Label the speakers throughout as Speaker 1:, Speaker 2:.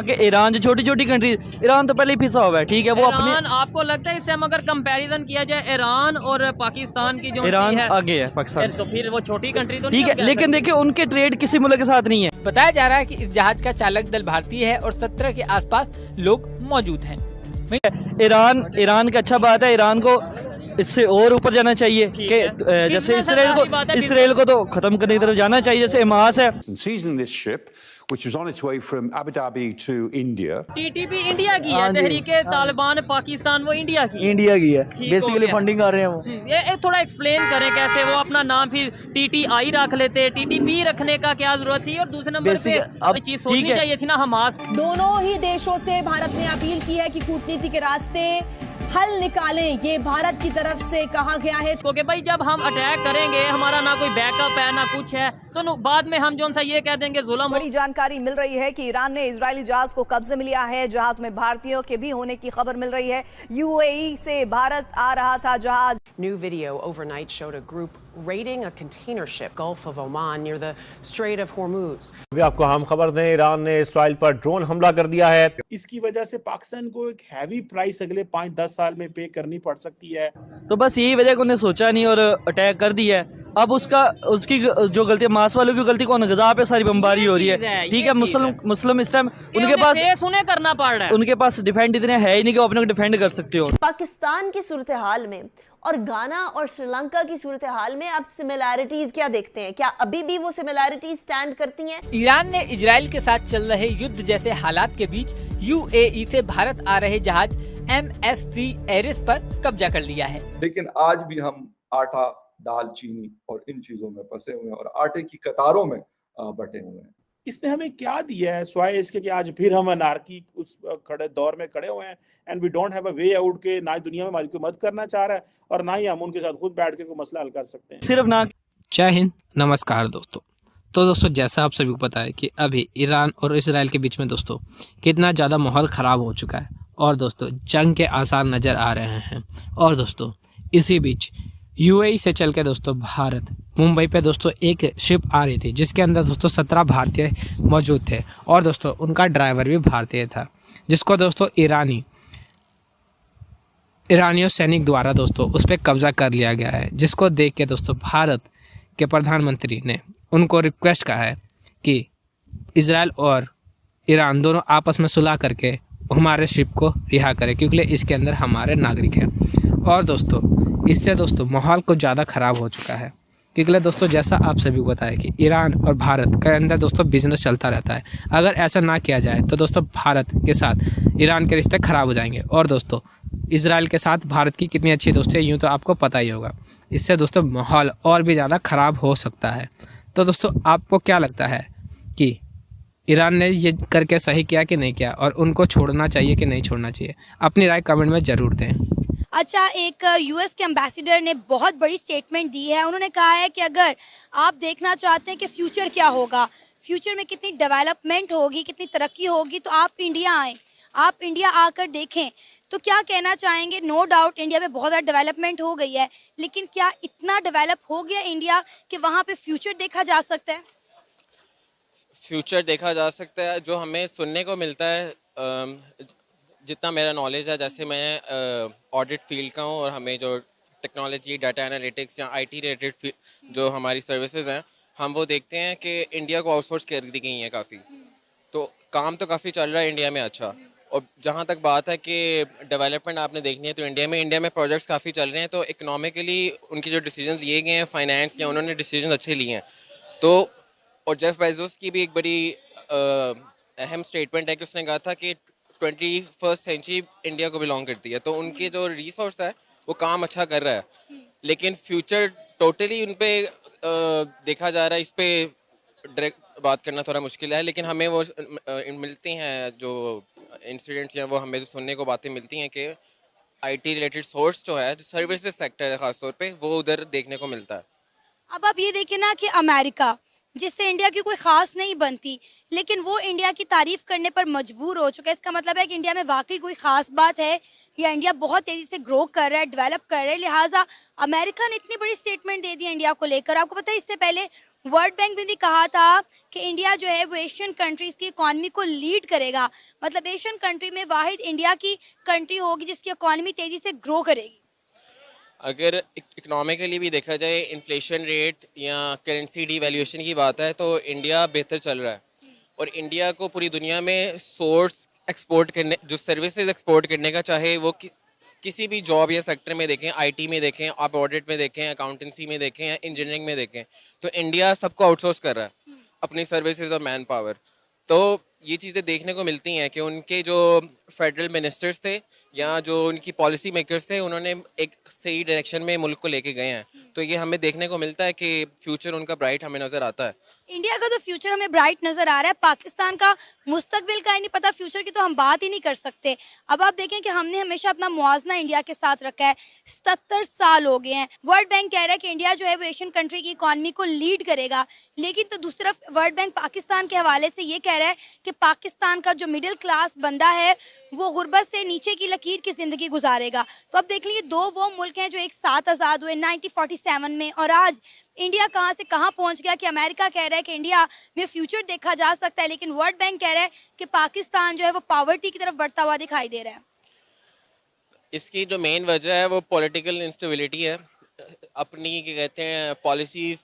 Speaker 1: कि ईरान जो छोटी छोटी कंट्री, ईरान तो पहले ही फिसा हुआ है, ठीक है, वो अपने।
Speaker 2: आपको लगता है इससे हम अगर कंपैरिजन किया जाए ईरान और पाकिस्तान की जो
Speaker 1: ईरान
Speaker 2: है
Speaker 1: आगे है पाकिस्तान से,
Speaker 2: तो फिर वो छोटी कंट्री तो
Speaker 1: ठीक है, लेकिन देखिए उनके ट्रेड किसी मुल्क के साथ नहीं है।
Speaker 3: बताया जा रहा है कि इस जहाज का चालक दल भारतीय है और 17 के आसपास लोग मौजूद हैं।
Speaker 1: ईरान की अच्छा बात है, ईरान को इससे और ऊपर जाना चाहिए कि जैसे इसराइल को तो खत्म करने की तरफ जाना चाहिए, जैसे हमास है।
Speaker 4: which was on its way from Abu Dhabi to India.
Speaker 2: TTP India की है, तहरीके तालिबान पाकिस्तान वो इंडिया की
Speaker 1: है, बेसिकली फंडिंग कर रहे हैं वो।
Speaker 2: ये थोड़ा एक्सप्लेन करें कैसे वो अपना नाम फिर TTI रख लेते, TTP रखने का क्या जरूरत थी, और दूसरे नंबर पे अब चीज सोचनी चाहिए थी ना हमास।
Speaker 5: दोनों ही देशों से भारत ने अपील की है कि कूटनीति के रास्ते हल निकालें, ये भारत की तरफ से कहा गया है।
Speaker 2: क्योंकि भाई जब हम अटैक करेंगे, हमारा ना कोई बैकअप है ना कुछ है, तो बाद में हम जो सा ये कह देंगे जुल्म।
Speaker 5: बड़ी जानकारी मिल रही है कि ईरान ने इजरायली जहाज को कब्जे में लिया है। जहाज में भारतीयों के भी होने की खबर मिल रही है। UAE से भारत आ रहा था जहाज।
Speaker 6: New video overnight showed a group raiding a container ship Gulf of Oman near the Strait of Hormuz.
Speaker 7: अभी आपको हम खबर दें, ईरान ने इसराइल पर ड्रोन हमला कर दिया है।
Speaker 8: इसकी वजह से पाकिस्तान को एक हैवी प्राइस अगले 5-10 साल में पे करनी पड़ सकती है।
Speaker 1: तो बस यही वजह को उन्हें सोचा नहीं और अटैक कर दिया है। अब उसकी जो गलती, मास वालों की गलती कौन, गजा पे सारी बमबारी हो रही है, ठीक है। मुस्लिम इस टाइम उनके पास
Speaker 2: उन्हें करना पड़ रहा है,
Speaker 1: उनके पास डिफेंड इतने है ही नहीं कि वो अपने को डिफेंड कर सकते हो।
Speaker 5: पाकिस्तान की सूरत हाल में और गाना और श्रीलंका की सूरत हाल में आप सिमिलैरिटीज क्या देखते हैं? क्या अभी भी वो सिमिलैरिटीज स्टैंड करती हैं?
Speaker 3: ईरान ने इजराइल के साथ चल रहे युद्ध जैसे हालात के बीच UAE से भारत आ रहे जहाज MSC एरिस पर कब्जा कर लिया है।
Speaker 9: लेकिन आज भी हम आटा, दाल, चीनी और इन चीजों में फंसे हुए हैं और आटे की कतारों में बटे हुए हैं।
Speaker 8: इसने हमें क्या दिया है स्वाय इसके कि आज फिर हम अनार्की उस खड़े दौर में खड़े हुए हैं and we don't have a way out के ना दुनिया में हमारी कोई मदद करना चाह रहा है और ना ही हम उनके साथ खुद बैठ के कोई मसला हल कर सकते हैं।
Speaker 1: सिर्फ ना।
Speaker 10: जय हिंद, नमस्कार दोस्तों। तो दोस्तों जैसा आप सभी को पता है कि अभी ईरान और इसराइल के बीच में दोस्तों कितना ज़्यादा माहौल ख़राब हो चुका है और दोस्तों जंग के आसार नज़र आ रहे हैं। और दोस्तों इसी बीच UAE से चल के दोस्तों भारत मुंबई पे दोस्तों एक शिप आ रही थी जिसके अंदर दोस्तों 17 भारतीय मौजूद थे और दोस्तों उनका ड्राइवर भी भारतीय था, जिसको दोस्तों ईरानियों सैनिक द्वारा दोस्तों उस पर कब्जा कर लिया गया है। जिसको देख के दोस्तों भारत के प्रधानमंत्री ने उनको रिक्वेस्ट कहा है कि इजराइल और ईरान दोनों आपस में सुलह करके हमारे शिप को रिहा करें, क्योंकि इसके अंदर हमारे नागरिक हैं। और दोस्तों इससे दोस्तों माहौल को ज़्यादा ख़राब हो चुका है, क्योंकि दोस्तों जैसा आप सभी को पता है कि ईरान और भारत के अंदर दोस्तों बिजनेस चलता रहता है। अगर ऐसा ना किया जाए तो दोस्तों भारत के साथ ईरान के रिश्ते ख़राब हो जाएंगे। और दोस्तों इजराइल के साथ भारत की कितनी अच्छी दोस्ती है यूँ तो आपको पता ही होगा। इससे दोस्तों माहौल और भी ज़्यादा ख़राब हो सकता है। तो दोस्तों आपको क्या लगता है कि ईरान ने ये करके सही किया कि नहीं किया, और उनको छोड़ना चाहिए कि नहीं छोड़ना चाहिए? अपनी राय कमेंट में ज़रूर दें।
Speaker 11: अच्छा, एक US के एम्बेसडर ने बहुत बड़ी स्टेटमेंट दी है। उन्होंने कहा है कि अगर आप देखना चाहते हैं कि फ्यूचर क्या होगा, फ्यूचर में कितनी डेवलपमेंट होगी, कितनी तरक्की होगी, तो आप इंडिया आएँ, आप इंडिया आकर देखें। तो क्या कहना चाहेंगे? नो डाउट इंडिया में बहुत ज़्यादा डेवलपमेंट हो गई है, लेकिन क्या इतना डेवलप हो गया इंडिया कि वहाँ पे फ्यूचर देखा जा सकता है?
Speaker 12: फ्यूचर देखा जा सकता है। जो हमें सुनने को मिलता है, जितना मेरा नॉलेज है, जैसे मैं ऑडिट फील्ड का हूँ और हमें जो टेक्नोलॉजी, डाटा एनालिटिक्स या IT रिलेटेड जो हमारी सर्विसेज हैं, हम वो देखते हैं कि इंडिया को आउटसोर्स कर दी गई हैं काफ़ी। तो काम तो काफ़ी चल रहा है इंडिया में अच्छा। और जहाँ तक बात है कि डेवलपमेंट आपने देखनी है तो इंडिया में प्रोजेक्ट्स काफ़ी चल रहे हैं। तो इकोनॉमिकली उनके जो डिसीजन लिए गए हैं, फाइनेंस या उन्होंने डिसीजन अच्छे लिए हैं। तो और जेफ बेजोस की भी एक बड़ी अहम स्टेटमेंट है कि उसने कहा था कि 21st सेंचुरी इंडिया को बिलोंग करती है। तो उनके जो रिसोर्स है वो काम अच्छा कर रहा है, लेकिन फ्यूचर टोटली उन पे देखा जा रहा है। इस पे डायरेक्ट बात करना थोड़ा मुश्किल है, लेकिन हमें वो मिलती हैं जो इंसिडेंट्स या वो हमें जो सुनने को बातें मिलती हैं कि IT रिलेटेड सोर्स जो है, जो सर्विसेज सेक्टर है ख़ासतौर पे, वो उधर देखने को मिलता है।
Speaker 11: अब आप ये देखिए ना कि अमेरिका, जिससे इंडिया की कोई ख़ास नहीं बनती, लेकिन वो इंडिया की तारीफ़ करने पर मजबूर हो चुका है। इसका मतलब है कि इंडिया में वाकई कोई ख़ास बात है या इंडिया बहुत तेज़ी से ग्रो कर रहा है, डेवलप कर रहा है। लिहाजा अमेरिका ने इतनी बड़ी स्टेटमेंट दे दी इंडिया को लेकर। आपको पता है इससे पहले वर्ल्ड बैंक ने भी कहा था कि इंडिया जो है वो एशियन कंट्रीज की इकॉनमी को लीड करेगा, मतलब एशियन कंट्री में वाहिद इंडिया की कंट्री होगी जिसकी इकॉनमी तेजी से ग्रो करेगी।
Speaker 12: अगर इकोनॉमिकली भी देखा जाए, इन्फ्लेशन रेट या करेंसी डिवैल्यूएशन की बात है तो इंडिया बेहतर चल रहा है और इंडिया को पूरी दुनिया में सोर्स एक्सपोर्ट करने, जो सर्विसेज एक्सपोर्ट करने का, चाहे वो किसी भी जॉब या सेक्टर में देखें, आईटी में देखें, आप ऑडिट में देखें, अकाउंटेंसी में देखें या इंजीनियरिंग में देखें, तो इंडिया सबको आउटसोर्स कर रहा है अपनी सर्विसेज और मैन पावर। तो ये चीज़ें देखने को मिलती हैं कि उनके जो फेडरल मिनिस्टर्स थे या जो उनकी पॉलिसी मेकर्स थे, उन्होंने एक सही डायरेक्शन में मुल्क को लेके गए हैं। तो ये हमें देखने को मिलता है कि फ्यूचर उनका ब्राइट हमें नज़र आता है।
Speaker 11: इंडिया का तो फ्यूचर हमें ब्राइट नजर आ रहा है, पाकिस्तान का मुस्तकबिल का ही नहीं पता, फ्यूचर की तो हम बात ही नहीं कर सकते। अब आप देखें कि हमने हमेशा अपना मुआवजा इंडिया के साथ रखा है, 77 साल हो गए हैं। वर्ल्ड बैंक कह रहा है कि इंडिया जो है वो एशियन कंट्री की इकॉनमी को लीड करेगा, लेकिन तो दूसरी तरफ वर्ल्ड बैंक पाकिस्तान के हवाले से ये कह रहा है कि पाकिस्तान का जो मिडिल क्लास बंदा है वो गुर्बत से नीचे की लकीर की जिंदगी गुजारेगा। तो अब देख लीजिए, दो वो मुल्क हैं जो एक साथ आज़ाद हुए 1947 में, और आज इंडिया कहां से कहां पहुंच गया कि अमेरिका कह रहा है कि इंडिया में फ्यूचर देखा जा सकता है, लेकिन वर्ल्ड बैंक कह रहा है कि पाकिस्तान जो है वो पॉवर्टी की तरफ बढ़ता हुआ दिखाई दे रहा है।
Speaker 12: इसकी जो मेन वजह है वो पॉलिटिकल इंस्टेबिलिटी है, अपनी क्या कहते हैं पॉलिसीज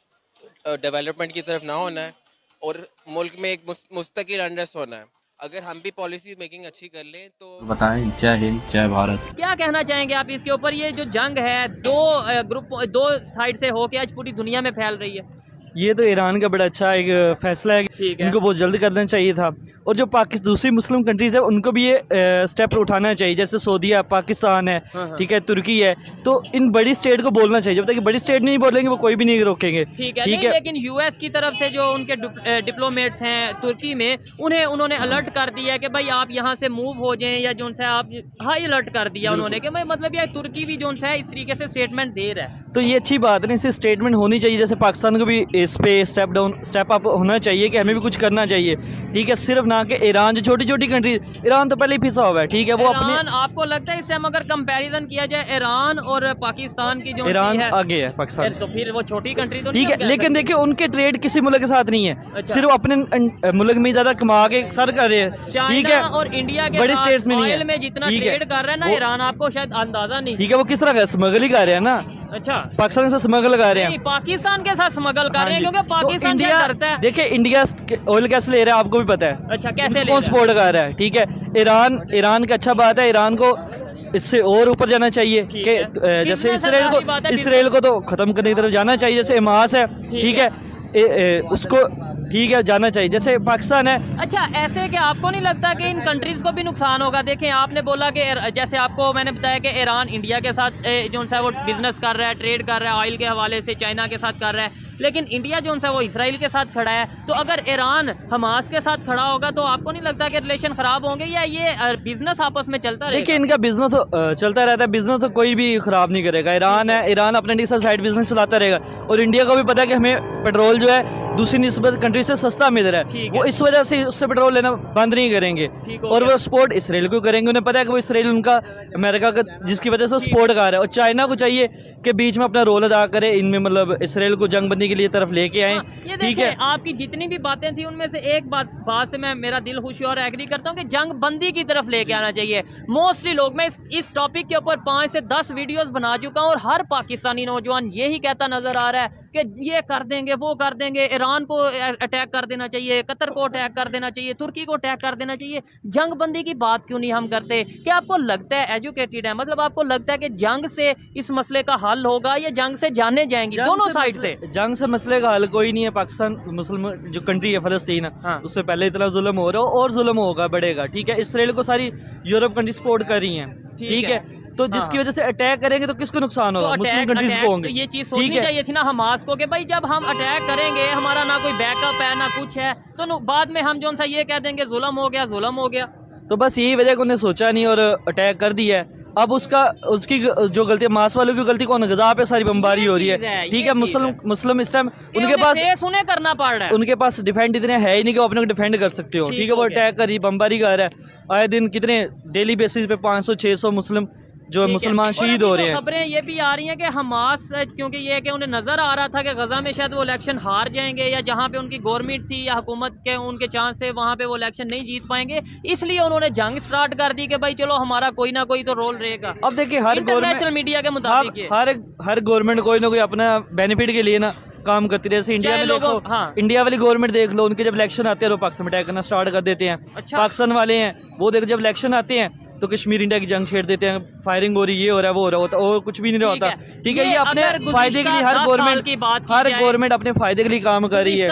Speaker 12: डेवलपमेंट की तरफ ना होना है और मुल्क में एक मुस्तकिल अनरेस्ट होना है। अगर हम भी पॉलिसी मेकिंग अच्छी कर लें तो
Speaker 13: बताएं। जय हिंद, जय भारत।
Speaker 2: क्या कहना चाहेंगे आप इसके ऊपर? ये जो जंग है दो साइड से होके आज पूरी दुनिया में फैल रही है,
Speaker 1: ये तो ईरान का बड़ा अच्छा एक फैसला है, इनको बहुत जल्द करना चाहिए था। और जो दूसरी मुस्लिम कंट्रीज है उनको भी ये स्टेप उठाना चाहिए, जैसे सऊदी है, पाकिस्तान है, ठीक है, तुर्की है। तो इन बड़ी स्टेट को बोलना चाहिए, जब तक बड़ी स्टेट नहीं बोलेंगे वो कोई भी नहीं रोकेंगे।
Speaker 2: ठीक है। लेकिन यूएस की तरफ से जो उनके डिप्लोमेट्स हैं तुर्की में, उन्होंने अलर्ट कर दिया कि भाई आप यहाँ से मूव हो जाएं, या जो है आप हाई अलर्ट कर दिया उन्होंने कि भाई मतलब ये तुर्की भी जो है इस तरीके से स्टेटमेंट दे रहा है।
Speaker 1: तो ये अच्छी बात है, इससे स्टेटमेंट होनी चाहिए, जैसे पाकिस्तान को भी इस पे स्टेप अप होना चाहिए कि हमें भी कुछ करना चाहिए, ठीक है। सिर्फ ना कि ईरान जो छोटी छोटी कंट्री, ईरान तो पहले ही पिसा हुआ है, ठीक है, वो अपने।
Speaker 2: आपको लगता है इससे हम अगर कंपैरिजन किया जाए ईरान और पाकिस्तान की, जो
Speaker 1: ईरान आगे है पाकिस्तान से,
Speaker 2: तो फिर वो छोटी कंट्री तो
Speaker 1: ठीक है, लेकिन देखिए उनके ट्रेड किसी मुल्क के साथ नहीं है। अच्छा। सिर्फ अपने मुल्क में ज्यादा कमा के सर कर रहे हैं, ठीक है,
Speaker 2: और इंडिया के
Speaker 1: बड़ी स्टेट्स में नहीं है,
Speaker 2: में जितना ट्रेड कर रहे हैं ना ईरान, आपको शायद अंदाजा नहीं,
Speaker 1: ठीक है, वो किस तरह का स्मगल ही कर रहे हैं ना।
Speaker 2: अच्छा,
Speaker 1: पाकिस्तान से स्मगल कर रहे हैं,
Speaker 2: पाकिस्तान के साथ स्मगल कर रहे हैं, क्योंकि पाकिस्तान
Speaker 1: इंडिया
Speaker 2: करता है।
Speaker 1: देखिए इंडिया ऑयल कैसे ले रहा है आपको भी पता है।
Speaker 2: अच्छा, कैसे
Speaker 1: कौन सपोर्ट कर रहा है, ठीक है। ईरान का अच्छा बात है, ईरान को इससे और ऊपर जाना चाहिए कि जैसे इसराइल को तो खत्म करने की तरफ जाना चाहिए, जैसे हमास है, ठीक है, उसको ठीक है जाना चाहिए, जैसे पाकिस्तान है।
Speaker 2: अच्छा, ऐसे कि आपको नहीं लगता कि इन कंट्रीज को भी नुकसान होगा? देखें, आपने बोला कि जैसे आपको मैंने बताया कि ईरान इंडिया के साथ जो है वो बिजनेस कर रहा है, ट्रेड कर रहा है, ऑयल के हवाले से चाइना के साथ कर रहा है, लेकिन इंडिया जो है वो इसराइल के साथ खड़ा है। तो अगर ईरान हमास के साथ खड़ा होगा तो आपको नहीं लगता कि रिलेशन खराब होंगे, या ये बिजनेस आपस में चलता रहेगा?
Speaker 1: देखिए, इनका बिजनेस तो चलता रहता है, बिजनेस तो कोई भी खराब नहीं करेगा। ईरान है, ईरान अपने डीजल साइड बिजनेस चलाता रहेगा, और इंडिया को भी पता है कि हमें पेट्रोल जो है दूसरी निस्बत कंट्री से सस्ता मिल रहा है, वो इस वजह से उससे पेट्रोल लेना बंद नहीं करेंगे, और वो सपोर्ट इसराइल को करेंगे। उन्हें पता है कि वो इसराइल उनका अमेरिका का, जिसकी वजह से वो सपोर्ट कर रहा है, और चाइना को चाहिए कि बीच में अपना रोल अदा करे, इनमें मतलब इसराइल को जंगबंदी के लिए तरफ लेके आए, ठीक है।
Speaker 2: आपकी जितनी भी बातें थी उनमें से एक बात से मेरा दिल खुश और एग्री करता हूँ कि जंग बंदी की तरफ लेके आना चाहिए। मोस्टली लोग, मैं इस टॉपिक के ऊपर 5 से 10 वीडियोस बना चुका हूँ, और हर पाकिस्तानी नौजवान यही कहता नजर आ रहा है कि ये कर देंगे, वो कर देंगे, ईरान को अटैक कर देना चाहिए, कतर को अटैक कर देना चाहिए, तुर्की को अटैक कर देना चाहिए। जंग बंदी की बात क्यों नहीं हम करते? क्या आपको लगता है, एजुकेटेड है, मतलब आपको लगता है कि जंग से इस मसले का हल होगा, या जंग से जाने जाएंगी दोनों साइड से?
Speaker 1: जंग से मसले का हल कोई नहीं है। पाकिस्तान मुस्लिम जो कंट्री है फलस्तीन, उस पर पहले इतना जुल्म हो रहा है और जुल्म होगा, बढ़ेगा, ठीक है। इसराइल को सारी यूरोप कंट्री सपोर्ट कर रही हैं, ठीक है, तो जिसकी वजह से अटैक करेंगे तो किसको नुकसान होगा? मुस्लिम कंट्रीज को होंगे।
Speaker 2: तो ये चीज सोचनी चाहिए थी ना हमास को कि भाई जब हम अटैक करेंगे, हमारा ना कोई बैकअप है ना कुछ है, तो बाद में हम जो सा ये कह देंगे जुल्म हो गया, जुल्म हो गया।
Speaker 1: तो बस यही वजह को उन्हें सोचा नहीं और अटैक कर दिया है। अब उसकी जो गलती, मास वालों की गलती कौन है? गजा पे सारी बमबारी हो रही है, ठीक है। मुस्लिम इस टाइम उनके पास
Speaker 2: उन्हें करना पड़ रहा है,
Speaker 1: उनके पास डिफेंड इतने है ही नहीं कि वो अपने को डिफेंड कर सकते हो, ठीक है। वो अटैक कर रही, बमबारी कर रहा है, आए दिन कितने डेली बेसिस पे 500-600 मुस्लिम जो मुसलमान शहीद हो रहे हैं।
Speaker 2: खबरें ये भी आ रही हैं कि हमास, क्योंकि ये कि उन्हें नजर आ रहा था कि गजा में शायद वो इलेक्शन हार जाएंगे, या जहाँ पे उनकी गवर्नमेंट थी या हुकूमत के उनके चांस है वहाँ पे वो इलेक्शन नहीं जीत पाएंगे, इसलिए उन्होंने जंग स्टार्ट कर दी कि भाई चलो हमारा कोई ना कोई तो रोल रहेगा।
Speaker 1: अब देखिए हर
Speaker 2: इंटरनेशनल मीडिया के मुताबिक
Speaker 1: हर गवर्नमेंट कोई ना कोई अपना बेनिफिट के लिए ना काम करती रहे। जैसे इंडिया में देखो,
Speaker 2: हाँ।
Speaker 1: इंडिया वाली गवर्नमेंट देख लो, उनके जब इलेक्शन आते हैं तो पाकिस्तान में अटैक करना स्टार्ट कर देते हैं।
Speaker 2: अच्छा।
Speaker 1: पाकिस्तान वाले हैं वो देखो, जब इलेक्शन आते हैं तो कश्मीर इंडिया की जंग छेड़ देते हैं, फायरिंग हो रही, ये हो रहा है, वो हो रहा होता, और कुछ भी नहीं होता। ठीक है, ये अपने फायदे के लिए हर गवर्नमेंट अपने फायदे के लिए काम कर रही है।